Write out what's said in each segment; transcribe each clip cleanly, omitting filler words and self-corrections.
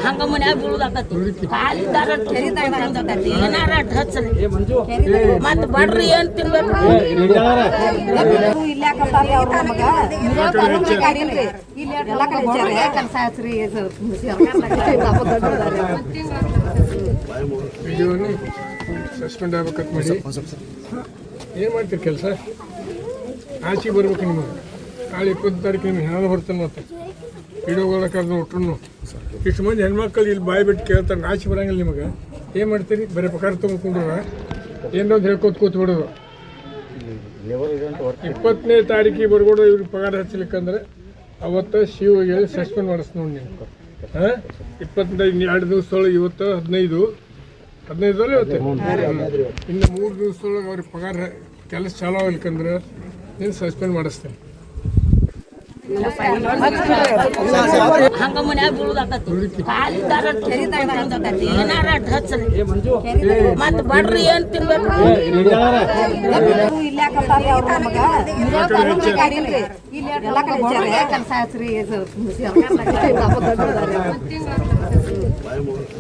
ಹಂಗ ಮನ್ಯಾಗ ಬೀಳುದಾಕತಿ ಕಾಲಿದಾರ ತೆರಿದಾಕತಿ ಏನಾರ ಹಚ್ಚರಿ ಮತ್ ಬಡ್ರಿ ಏನ್ ತಿನ್ಬೇಕು ಸಸ್ಪೆಂಡ್ ಆಗ್ಬೇಕಂತ ಮಾಡಿ ಏನು ಮಾಡ್ತೀರಿ ಕೆಲಸ ಆಚೆ ಬರ್ಬೇಕು ನಿಮಗೆ ನಾಳೆ 20 ತಾರೀಕು ನಿಮ್ಗೆ ಹೆಣ್ಣು ಬರ್ತಾನೆ ಮತ್ತೆ ವಿಡಿಯೋಗಳ ಕರೆದು ಒಟ್ಟರು ಇಷ್ಟು ಮಂದಿ ಹೆಣ್ಮಕ್ಳು ಇಲ್ಲಿ ಬಾಯಿ ಬಿಟ್ಟು ಕೇಳ್ತಾರೆ ಆಚೆ ಬರಂಗಿಲ್ಲ ನಿಮಗೆ ಏನು ಮಾಡ್ತೀರಿ ಬರೀ ಪಗಾರ ತೊಗೊಂಡ್ಕೊಂಡ್ರ ಏನೊಂದು ಹೇಳ್ಕೊತ ಕೂತ್ಬಿಡೋದು 20ನೇ ತಾರೀಕಿಗೆ ಬರ್ಗೋಡು ಇವ್ರಿಗೆ ಪಗಾರ ಹಚ್ಚಲಿಕ್ಕಂದ್ರೆ ಅವತ್ತು ಶಿವ ಹೇಳಿ ಸಸ್ಪೆಂಡ್ ಮಾಡಿಸ್ ನೋಡಿ ನೀವು ಹಾಂ 22 ದಿವಸದೊಳಗೆ ಇವತ್ತು 15 ಇವತ್ತು ಇನ್ನು 3 ದಿವಸದೊಳಗೆ ಅವ್ರಿಗೆ ಪಗಾರ ಕೆಲಸ ಚಾಲೂ ಆಗ್ಲಿಕ್ಕಂದ್ರೆ ನೀನು ಸಸ್ಪೆಂಡ್ ಮಾಡಿಸ್ತೇನೆ ಹಂಗ ಮನ್ಯಾಗ ಬೀಳುದಾಕತಿ ಕಾಲಿದಾರ ತೆರಿದಾಕತಿ ಏನಾರ ಹಚ್ಚರಿ ಮತ್ ಬಡ್ರಿ ಏನ್ ತಿನ್ಬೇಕು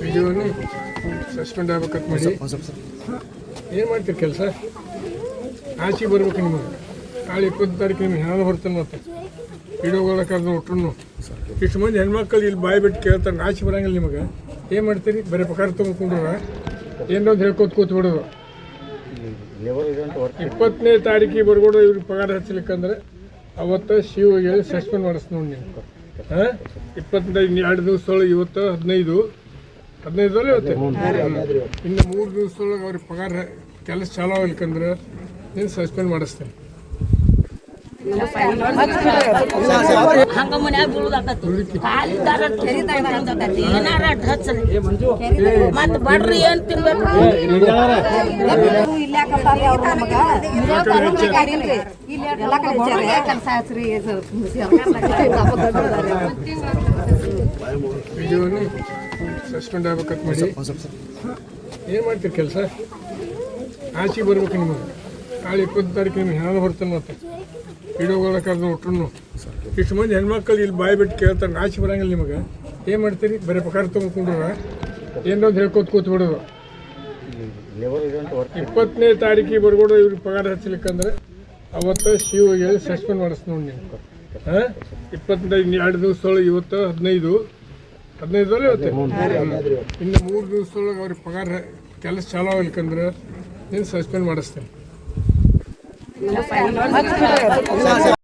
ವಿಡಿಯೋನು ಸಸ್ಪೆಂಡ್ ಆಗ್ಬೇಕಂತ ಮಾಡಿ ಏನು ಮಾಡ್ತೀರಿ ಕೆಲಸ ಆಚೆ ಬರ್ಬೇಕು ನಿಮಗೆ ನಾಳೆ 20 ತಾರೀಕು ನಿಮ್ಗೆ ಹೆಣ್ಣು ಬರ್ತಾನೆ ಮತ್ತೆ ವಿಡಿಯೋಗಳ ಕರೆದು ಒಟ್ಟರು ಇಷ್ಟು ಮಂದಿ ಹೆಣ್ಮಕ್ಳು ಇಲ್ಲಿ ಬಾಯಿ ಬಿಟ್ಟು ಕೇಳ್ತಾರೆ ಆಚೆ ಬರಂಗಿಲ್ಲ ನಿಮಗೆ ಏನು ಮಾಡ್ತೀರಿ ಬರೀ ಪಗಾರ ತೊಗೊಂಡ್ರ ಏನೊಂದು ಹೇಳ್ಕೊತ ಕೂತ್ಬಿಡೋದು 20ನೇ ತಾರೀಕಿಗೆ ಬರ್ಗೋಡು ಇವ್ರಿಗೆ ಪಗಾರ ಹಚ್ಚಲಿಕ್ಕಂದ್ರೆ ಅವತ್ತು ಶಿವ ಹೇಳಿ ಸಸ್ಪೆಂಡ್ ಮಾಡಿಸ್ ನೋಡಿ ನೀವು ಹಾಂ 22 ದಿವಸದೊಳಗೆ ಇವತ್ತು 15 ಇವತ್ತು ಇನ್ನು 3 ದಿವಸದೊಳಗೆ ಅವ್ರಿಗೆ ಪಗಾರ ಕೆಲಸ ಚಾಲೂ ಆಗ್ಲಿಕ್ಕಂದ್ರೆ ನೀನು ಸಸ್ಪೆಂಡ್ ಮಾಡಿಸ್ತೇನೆ ಹಂಗ ಮನ್ಯಾಗ ಬೀಳುದಾಕತಿ ಕಾಲಿದಾರ ತೆರಿದಾಕತಿ ಏನಾರ ಹಚ್ಚರಿ ಮತ್ ಬಡ್ರಿ ಏನ್ ತಿನ್ಬೇಕು ವಿಡಿಯೋನು ಸಸ್ಪೆಂಡ್ ಆಗ್ಬೇಕಂತ ಮಾಡಿ ಏನು ಮಾಡ್ತೀರಿ ಕೆಲಸ ಆಚೆ ಬರ್ಬೇಕು ನಿಮಗೆ ನಾಳೆ 20 ತಾರೀಕು ನಿಮ್ಗೆ ಹೆಣ್ಣು ಬರ್ತಾನೆ ಮತ್ತೆ ವಿಡಿಯೋಗಳ ಕರೆದು ಒಟ್ಟರು ಇಷ್ಟು ಮಂದಿ ಹೆಣ್ಮಕ್ಳು ಇಲ್ಲಿ ಬಾಯಿ ಬಿಟ್ಟು ಕೇಳ್ತಾರೆ ಆಚೆ ಬರಂಗಿಲ್ಲ ನಿಮಗೆ ಏನು ಮಾಡ್ತೀರಿ ಬರೀ ಪಗಾರ ತೊಗೊಂಡ್ರ ಏನೊಂದು ಹೇಳ್ಕೊತ ಕೂತ್ಬಿಡೋದು 20ನೇ ತಾರೀಕಿಗೆ ಬರ್ಗೋಡು ಇವ್ರಿಗೆ ಪಗಾರ ಹಚ್ಚಲಿಕ್ಕಂದ್ರೆ ಅವತ್ತು ಶಿವ ಹೇಳಿ ಸಸ್ಪೆಂಡ್ ಮಾಡಿಸ್ ನೋಡಿ ನೀವು ಹಾಂ 22 ದಿವಸದೊಳಗೆ ಇವತ್ತು 15 ಇವತ್ತು ಇನ್ನು 3 ದಿವಸದೊಳಗೆ ಅವ್ರಿಗೆ ಪಗಾರ ಕೆಲಸ ಚಾಲೂ ಆಗ್ಲಿಕ್ಕಂದ್ರೆ ನೀನು ಸಸ್ಪೆಂಡ್ ಮಾಡಿಸ್ತೇನೆ